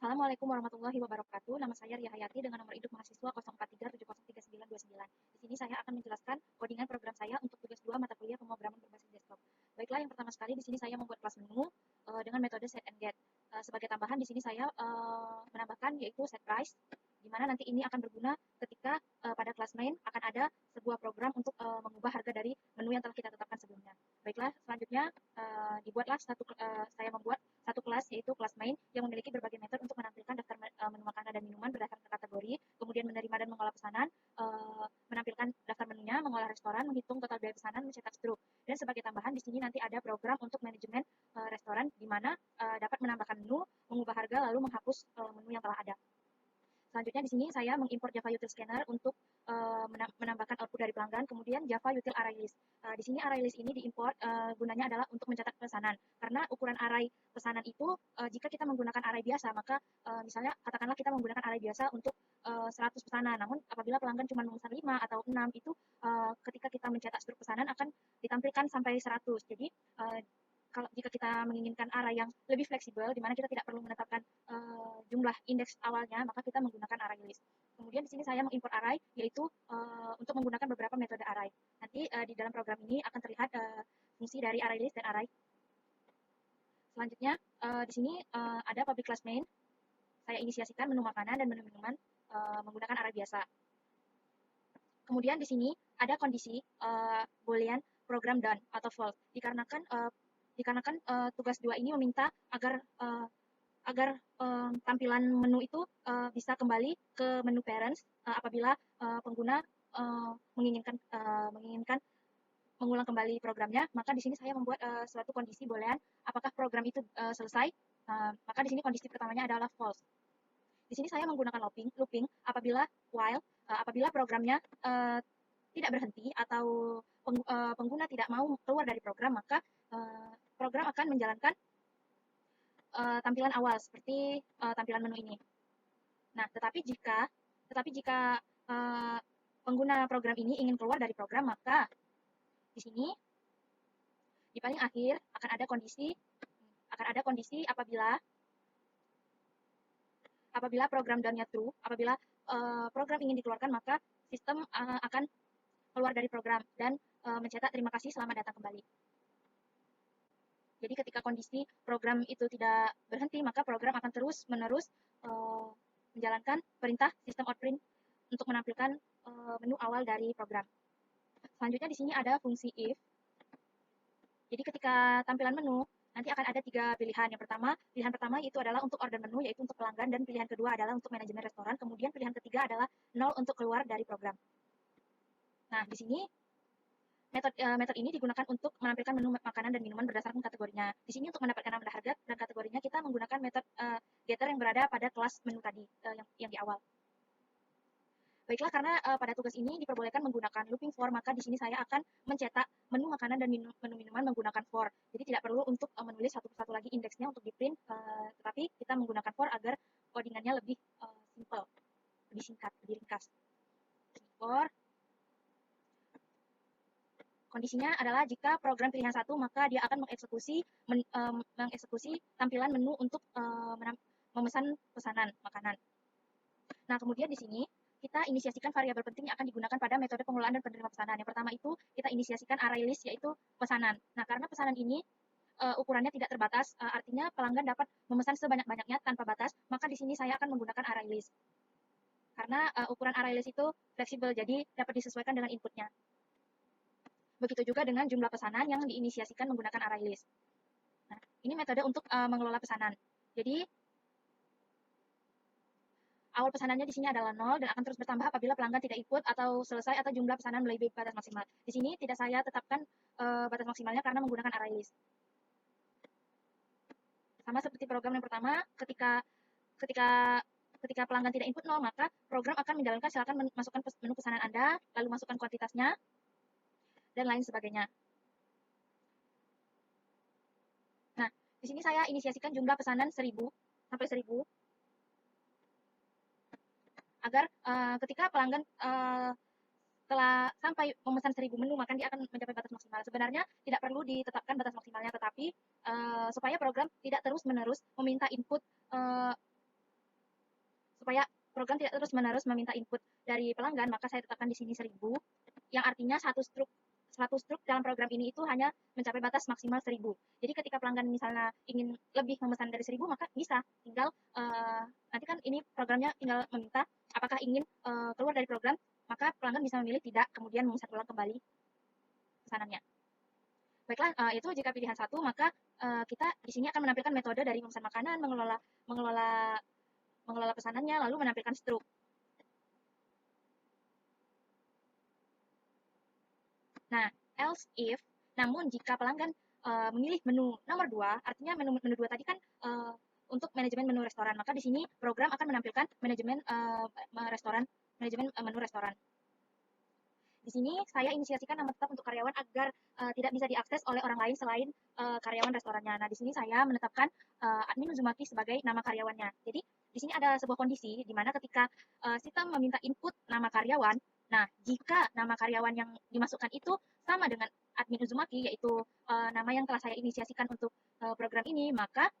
Assalamualaikum warahmatullahi wabarakatuh. Nama saya Ria Hayati dengan nomor induk mahasiswa 0437039929. Di sini saya akan menjelaskan codingan program saya untuk tugas 2 mata kuliah pemrograman berbasis desktop. Baiklah, yang pertama sekali di sini saya membuat kelas menu dengan metode set and get. Sebagai tambahan di sini saya menambahkan yaitu set price, di mana nanti ini akan berguna ketika pada kelas main akan ada sebuah program untuk mengubah harga dari menu yang telah kita tetapkan sebelumnya. Baiklah, selanjutnya saya membuat satu kelas yaitu kelas main yang memiliki berbagai metode untuk menampilkan daftar menu makanan dan minuman berdasarkan kategori, kemudian menerima dan mengolah pesanan, menampilkan daftar menunya, mengolah restoran, menghitung total biaya pesanan, mencetak struk. Dan sebagai tambahan di sini nanti ada program untuk manajemen restoran di mana dapat menambahkan menu, mengubah harga, lalu menghapus menu yang telah ada. Selanjutnya di sini saya mengimport Java Util Scanner untuk menambahkan output dari pelanggan, kemudian Java Util Array List. Di sini array list ini diimport gunanya adalah untuk mencatat pesanan. Karena ukuran array pesanan itu jika kita menggunakan array biasa, maka misalnya katakanlah kita menggunakan array biasa untuk 100 pesanan. Namun apabila pelanggan cuma memesan 5 atau 6 itu ketika kita mencetak struk pesanan akan ditampilkan sampai 100. Jadi kalau jika kita menginginkan array yang lebih fleksibel, di mana kita tidak perlu menetapkan jumlah indeks awalnya, maka kita menggunakan array list. Kemudian di sini saya mengimport array, yaitu untuk menggunakan beberapa metode array. Nanti di dalam program ini akan terlihat fungsi dari array list dan array. Selanjutnya di sini ada public class main. Saya inisiasikan menu makanan dan menu minuman menggunakan array biasa. Kemudian di sini ada kondisi boolean program done atau false, dikarenakan tugas 2 ini meminta agar tampilan menu itu bisa kembali ke menu parents apabila pengguna menginginkan mengulang kembali programnya. Maka di sini saya membuat suatu kondisi boolean apakah program itu selesai. Maka di sini kondisi pertamanya adalah false. Di sini saya menggunakan looping apabila programnya tidak berhenti atau pengguna tidak mau keluar dari program, maka program akan menjalankan tampilan awal seperti tampilan menu ini. Nah, tetapi jika pengguna program ini ingin keluar dari program, maka di sini di paling akhir akan ada kondisi apabila program done-nya true, apabila program ingin dikeluarkan, maka sistem akan keluar dari program dan mencetak terima kasih selamat datang kembali. Jadi ketika kondisi program itu tidak berhenti, maka program akan terus-menerus menjalankan perintah sistem outprint untuk menampilkan menu awal dari program. Selanjutnya di sini ada fungsi if. Jadi ketika tampilan menu, nanti akan ada 3 pilihan. Pilihan pertama itu adalah untuk order menu, yaitu untuk pelanggan, dan pilihan kedua adalah untuk manajemen restoran, kemudian pilihan ketiga adalah 0 untuk keluar dari program. Nah, di sini metode ini digunakan untuk menampilkan menu makanan dan minuman berdasarkan kategorinya. Di sini untuk mendapatkan nama harga dan kategorinya kita menggunakan metode getter yang berada pada kelas menu tadi yang di awal. Baiklah, karena pada tugas ini diperbolehkan menggunakan looping for, maka di sini saya akan mencetak menu makanan dan menu minuman menggunakan for. Jadi tidak perlu untuk menulis satu persatu lagi indeksnya untuk di print, tetapi kita menggunakan for agar codingannya lebih simple, lebih singkat, lebih ringkas. For kondisinya adalah jika program pilihan 1, maka dia akan mengeksekusi tampilan menu untuk memesan pesanan makanan. Nah, kemudian di sini kita inisiasikan variabel penting yang akan digunakan pada metode pengelolaan dan penerima pesanan. Yang pertama itu kita inisiasikan array list, yaitu pesanan. Nah, karena pesanan ini ukurannya tidak terbatas, artinya pelanggan dapat memesan sebanyak-banyaknya tanpa batas, maka di sini saya akan menggunakan array list. Karena ukuran array list itu fleksibel, jadi dapat disesuaikan dengan inputnya. Begitu juga dengan jumlah pesanan yang diinisiasikan menggunakan array list. Nah, ini metode untuk mengelola pesanan. Jadi, awal pesanannya di sini adalah 0 dan akan terus bertambah apabila pelanggan tidak ikut atau selesai atau jumlah pesanan melebihi batas maksimal. Di sini tidak saya tetapkan batas maksimalnya karena menggunakan array list. Sama seperti program yang pertama, ketika pelanggan tidak input 0, maka program akan menjalankan silakan masukkan menu pesanan Anda, lalu masukkan kuantitasnya, dan lain sebagainya. Nah, di sini saya inisiasikan jumlah pesanan 1000 sampai 1000 agar ketika pelanggan telah sampai memesan 1000 menu, maka dia akan mencapai batas maksimal. Sebenarnya tidak perlu ditetapkan batas maksimalnya, tetapi supaya program tidak terus-menerus meminta input supaya program tidak terus-menerus meminta input dari pelanggan, maka saya tetapkan di sini 1000, yang artinya satu struk dalam program ini itu hanya mencapai batas maksimal 1000. Jadi ketika pelanggan misalnya ingin lebih memesan dari 1000, maka bisa tinggal nanti kan ini programnya tinggal meminta apakah ingin keluar dari program, maka pelanggan bisa memilih tidak, kemudian memesan ulang kembali pesanannya. Baiklah, itu jika pilihan satu, maka kita di sini akan menampilkan metode dari memesan makanan, mengelola pesanannya, lalu menampilkan struk. Nah, else if, namun jika pelanggan memilih menu nomor 2, artinya menu 2 tadi kan untuk manajemen menu restoran, maka di sini program akan menampilkan manajemen menu restoran. Di sini saya inisiasikan nama tetap untuk karyawan agar tidak bisa diakses oleh orang lain selain karyawan restorannya. Nah, di sini saya menetapkan admin Uzumaki sebagai nama karyawannya. Jadi, di sini ada sebuah kondisi di mana ketika sistem meminta input nama karyawan, nah, jika nama karyawan yang dimasukkan itu sama dengan admin Uzumaki, yaitu nama yang telah saya inisiasikan untuk program ini, maka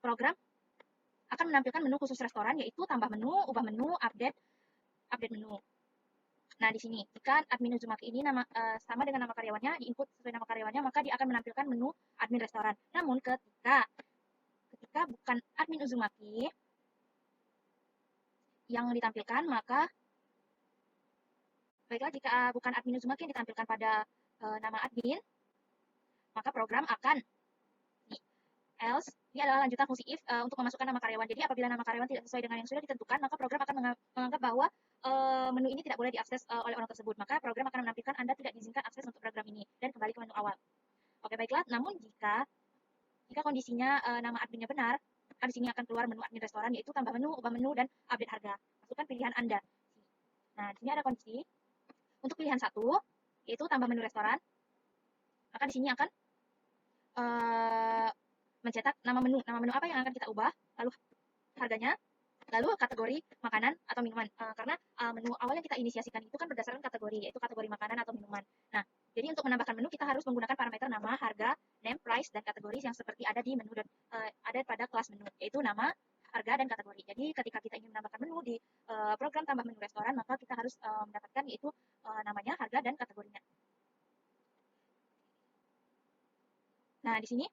program akan menampilkan menu khusus restoran, yaitu tambah menu, ubah menu, update menu. Nah, di sini, jika admin Uzumaki ini sama dengan nama karyawannya, diinput sesuai nama karyawannya, maka dia akan menampilkan menu admin restoran. Namun, ketika bukan admin Uzumaki yang ditampilkan, maka baiklah, jika bukan admin Uzumaki yang ditampilkan pada nama admin, maka program akan else, ini adalah lanjutan fungsi if untuk memasukkan nama karyawan. Jadi apabila nama karyawan tidak sesuai dengan yang sudah ditentukan, maka program akan menganggap bahwa menu ini tidak boleh diakses oleh orang tersebut. Maka program akan menampilkan Anda tidak diizinkan akses untuk program ini dan kembali ke menu awal. Oke, baiklah. Namun jika kondisinya nama adminnya benar, maka di sini akan keluar menu admin restoran, yaitu tambah menu, ubah menu, dan update harga. Masukkan pilihan Anda. Nah, di sini ada kondisi untuk pilihan 1, yaitu tambah menu restoran. Maka di sini akan mencetak nama menu apa yang akan kita ubah, lalu harganya, lalu kategori makanan atau minuman. Karena menu awal yang kita inisiasikan itu kan berdasarkan kategori, yaitu kategori makanan atau minuman. Nah, jadi untuk menambahkan menu kita harus menggunakan parameter nama, harga, name, price, dan kategori yang seperti ada di menu ada pada kelas menu, yaitu nama, harga, dan kategori. Jadi ketika kita ingin menambahkan menu di program tambah menu restoran, maka kita harus mendapatkan yaitu namanya, harga, dan kategorinya. Nah, di sini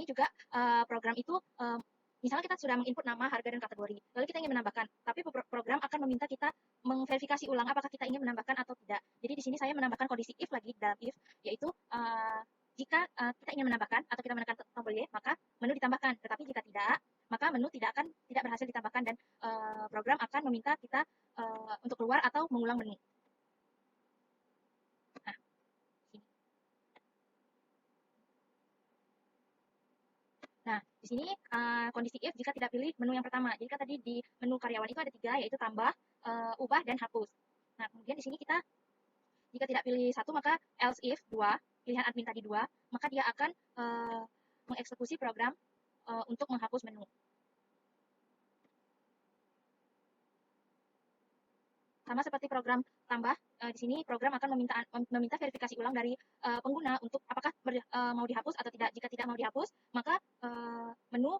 juga program itu misalnya kita sudah menginput nama, harga, dan kategori, lalu kita ingin menambahkan, tapi program akan meminta kita memverifikasi ulang apakah kita ingin menambahkan atau tidak. Jadi di sini saya menambahkan kondisi if lagi dalam if, yaitu jika kita ingin menambahkan atau kita menekan tombol Y, maka menu ditambahkan. Tetapi jika tidak, maka menu tidak berhasil ditambahkan dan program akan meminta kita untuk keluar atau mengulang menu. Nah, Nah, di sini kondisi if jika tidak pilih menu yang pertama. Jadi kan tadi di menu karyawan itu ada 3, yaitu tambah, ubah, dan hapus. Nah, kemudian di sini kita jika tidak pilih 1, maka else if 2, pilihan admin tadi 2, maka dia akan mengeksekusi program untuk menghapus menu. Sama seperti program tambah, di sini program akan meminta verifikasi ulang dari pengguna untuk apakah mau dihapus atau tidak. Jika tidak mau dihapus, maka menu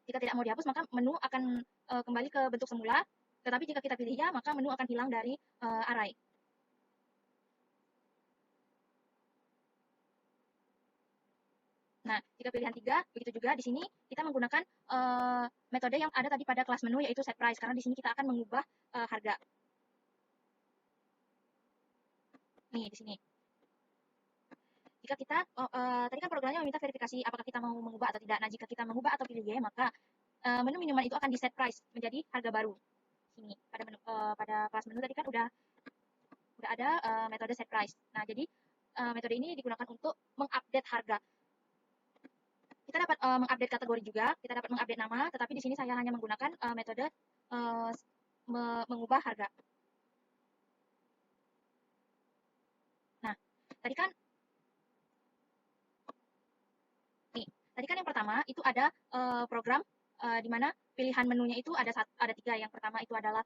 jika tidak mau dihapus, maka menu akan kembali ke bentuk semula. Tetapi jika kita pilih ya, maka menu akan hilang dari array. Nah, jika pilihan 3, begitu juga di sini kita menggunakan metode yang ada tadi pada kelas menu, yaitu set price, karena di sini kita akan mengubah harga. Nih, di sini. Jika kita, tadi kan programnya meminta verifikasi apakah kita mau mengubah atau tidak. Nah, jika kita mengubah atau pilih Y, maka menu minuman itu akan di set price menjadi harga baru. Sini, pada kelas menu tadi kan udah ada metode set price. Nah, jadi metode ini digunakan untuk mengupdate harga. Kita dapat mengupdate kategori juga, kita dapat mengupdate nama, tetapi di sini saya hanya menggunakan metode mengubah harga. Nah, tadi kan yang pertama itu ada program di mana pilihan menunya itu ada 3. Yang pertama itu adalah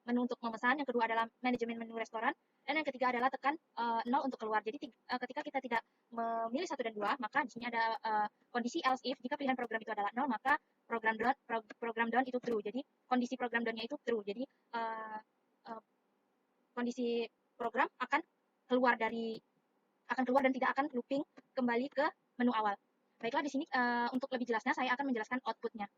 menu untuk memesan, yang kedua adalah manajemen menu restoran, dan yang ketiga adalah tekan 0 untuk keluar. Jadi ketika kita tidak memilih 1 dan 2, maka di sini ada kondisi else if. Jika pilihan program itu adalah 0, maka program down itu true. Jadi kondisi program down-nya itu true. Jadi kondisi program akan keluar dan tidak akan looping kembali ke menu awal. Baiklah, di sini untuk lebih jelasnya saya akan menjelaskan output-nya.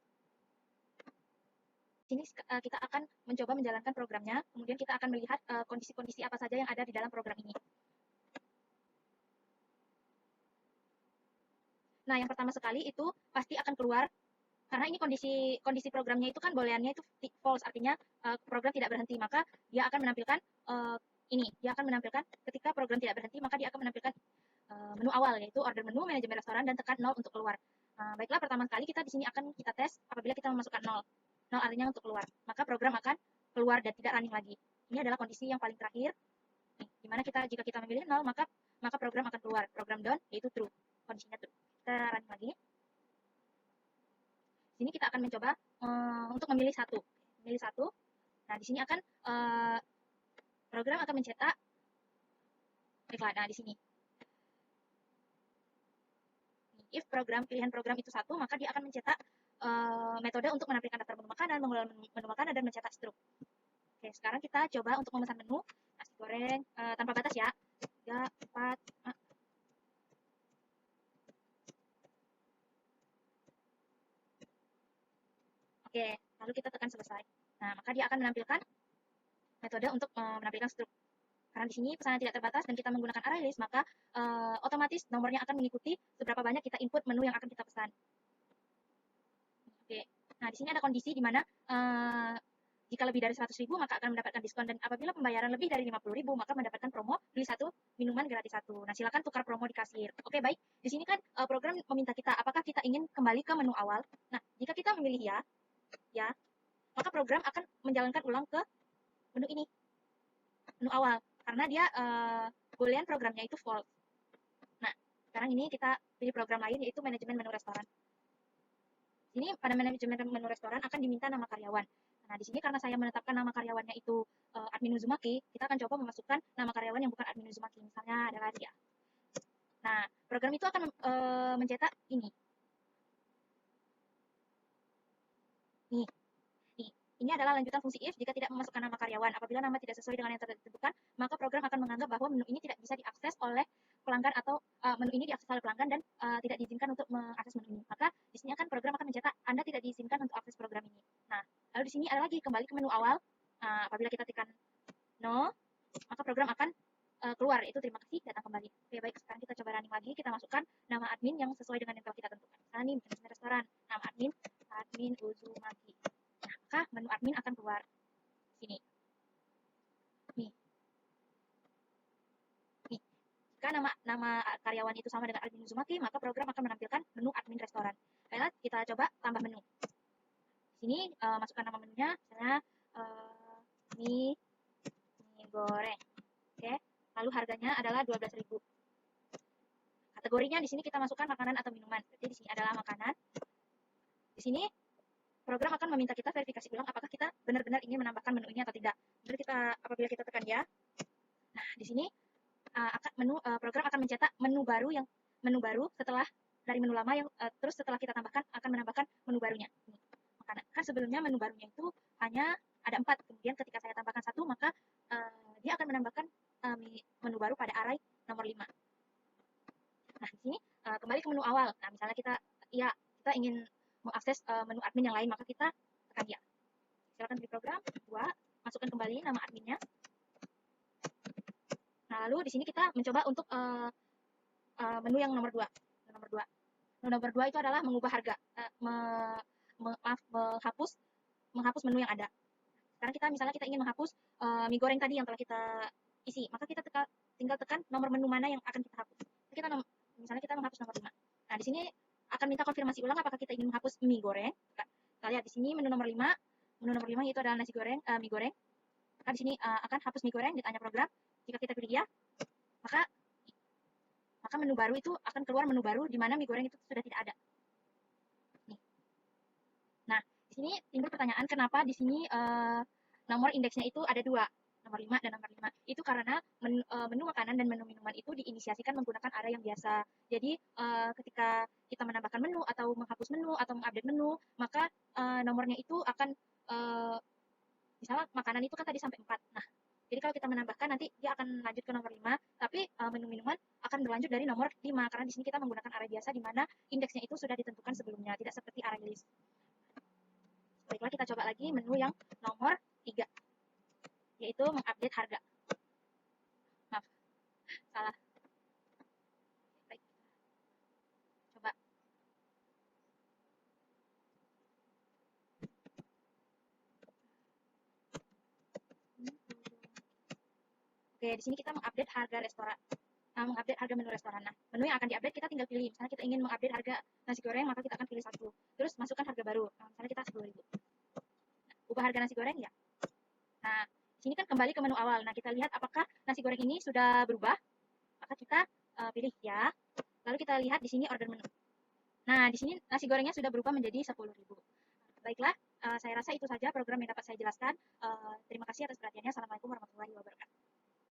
Di sini kita akan mencoba menjalankan programnya, kemudian kita akan melihat kondisi-kondisi apa saja yang ada di dalam program ini. Nah, yang pertama sekali itu pasti akan keluar, karena ini kondisi programnya itu kan booleannya itu false, artinya program tidak berhenti, maka dia akan menampilkan dia akan menampilkan ketika program tidak berhenti, maka dia akan menampilkan menu awal, yaitu order menu, manajemen restoran, dan tekan 0 untuk keluar. Baiklah, pertama kali kita di sini akan kita tes apabila kita memasukkan 0. 0 artinya untuk keluar, maka program akan keluar dan tidak running lagi. Ini adalah kondisi yang paling terakhir, di mana jika kita memilih 0, maka program akan keluar. Program down yaitu true, kondisinya true. Kita running lagi. Di sini kita akan mencoba untuk memilih satu. Nah, di sini akan program akan mencetak. Baiklah, nah di sini. If pilihan program itu 1, maka dia akan mencetak metode untuk menampilkan daftar menu makanan, mengelola menu makanan, dan mencetak struk. Oke, sekarang kita coba untuk memesan menu nasi goreng tanpa batas ya. 3, 4, 5. Oke, lalu kita tekan selesai. Nah, maka dia akan menampilkan metode untuk menampilkan struk. Karena di sini pesanan tidak terbatas dan kita menggunakan array list, maka otomatis nomornya akan mengikuti seberapa banyak kita input menu yang akan kita pesan. Oke, nah di sini ada kondisi di mana jika lebih dari 100.000 maka akan mendapatkan diskon, dan apabila pembayaran lebih dari 50.000 maka mendapatkan promo beli 1 minuman gratis 1. Nah, silakan tukar promo di kasir. Oke, baik. Di sini kan program meminta kita apakah kita ingin kembali ke menu awal. Nah, jika kita memilih ya, maka program akan menjalankan ulang ke menu ini, menu awal, karena dia boolean programnya itu false. Nah, sekarang ini kita pilih program lain, yaitu manajemen menu restoran. Ini pada manajemen menu restoran akan diminta nama karyawan. Nah, di sini karena saya menetapkan nama karyawannya itu admin Uzumaki, kita akan coba memasukkan nama karyawan yang bukan admin Uzumaki. Misalnya adalah dia. Nah, program itu akan mencetak ini. Nih. Ini adalah lanjutan fungsi if jika tidak memasukkan nama karyawan. Apabila nama tidak sesuai dengan yang ditentukan, maka program akan menganggap bahwa menu ini tidak bisa diakses oleh pelanggan, atau menu ini diakses oleh pelanggan dan tidak diizinkan untuk mengakses menu ini. Maka di sini akan program akan mencetak Anda tidak diizinkan untuk akses program ini. Nah, lalu di sini ada lagi kembali ke menu awal. Apabila kita tekan no, maka program akan keluar, itu terima kasih, datang kembali. Oke, baik, sekarang kita coba running lagi, kita masukkan nama admin yang sesuai dengan yang telah kita tentukan. Misalnya nih, manajemen restoran, nama admin Uzumaki. Nah, maka menu admin akan keluar sini. Nih. Jika nama karyawan itu sama dengan admin Uzumaki, maka program akan menampilkan menu admin restoran. Baiklah, kita coba tambah menu. Di sini masukkan nama menunya, misalnya mie goreng. Oke. Lalu harganya adalah 12.000. Kategorinya di sini kita masukkan makanan atau minuman. Jadi di sini adalah makanan. Di sini program akan meminta kita verifikasi ulang apakah kita benar-benar ingin menambahkan menu ini atau tidak. Jadi apabila kita tekan ya. Nah, di sini program akan mencetak menu baru setelah dari menu lama yang terus setelah kita tambahkan akan menambahkan menu barunya. Ini, makanan. Kan sebelumnya menu barunya itu hanya ada 4. Kemudian ketika saya tambahkan 1, maka dia akan menambahkan menu baru pada array nomor 5. Nah, di sini kembali ke menu awal. Nah, misalnya kita ingin mengakses menu admin yang lain, maka kita tekan ya. Silakan pilih program 2, masukkan kembali nama adminnya. Nah, lalu di sini kita mencoba untuk menu yang nomor 2. Menu nomor 2 itu adalah mengubah harga, menghapus menu yang ada. Sekarang misalnya kita ingin menghapus mie goreng tadi yang telah kita isi, maka kita tinggal tekan nomor menu mana yang akan kita hapus. Misalnya kita menghapus nomor 5. Nah, di sini akan minta konfirmasi ulang apakah kita ingin menghapus mie goreng. Kita lihat di sini menu nomor 5. Menu nomor 5 yaitu adalah mie goreng. Maka di sini akan hapus mie goreng, ditanya program. Jika kita pilih ya, maka menu baru itu akan keluar menu baru di mana mie goreng itu sudah tidak ada. Nih. Di sini timbul pertanyaan kenapa di sini nomor indeksnya itu ada dua, nomor 5 dan nomor 5. Itu karena menu makanan dan menu minuman itu diinisiasikan menggunakan array yang biasa. Jadi ketika kita menambahkan menu atau menghapus menu atau mengupdate menu, maka nomornya itu akan misalnya makanan itu kan tadi sampai 4. Nah, jadi kalau kita menambahkan nanti dia akan lanjut ke nomor 5, tapi menu minuman akan berlanjut dari nomor 5 karena di sini kita menggunakan array biasa di mana indeksnya itu sudah ditentukan sebelumnya, tidak seperti array list. Baiklah, kita coba lagi menu yang nomor 3, yaitu mengupdate harga. Maaf, salah. Baik, coba. Oke, di sini kita mengupdate harga restoran. Mengupdate harga menu restoran. Nah, menu yang akan diupdate kita tinggal pilih. Misalnya kita ingin mengupdate harga nasi goreng, maka kita akan pilih 1. Terus masukkan harga baru. Nah, misalnya kita 10.000. Nah, ubah harga nasi goreng ya. Nah, di sini kan kembali ke menu awal. Nah, kita lihat apakah nasi goreng ini sudah berubah. Maka kita pilih ya. Lalu kita lihat di sini order menu. Nah, di sini nasi gorengnya sudah berubah menjadi 10.000. Baiklah, saya rasa itu saja program yang dapat saya jelaskan. Terima kasih atas perhatiannya. Assalamualaikum warahmatullahi wabarakatuh.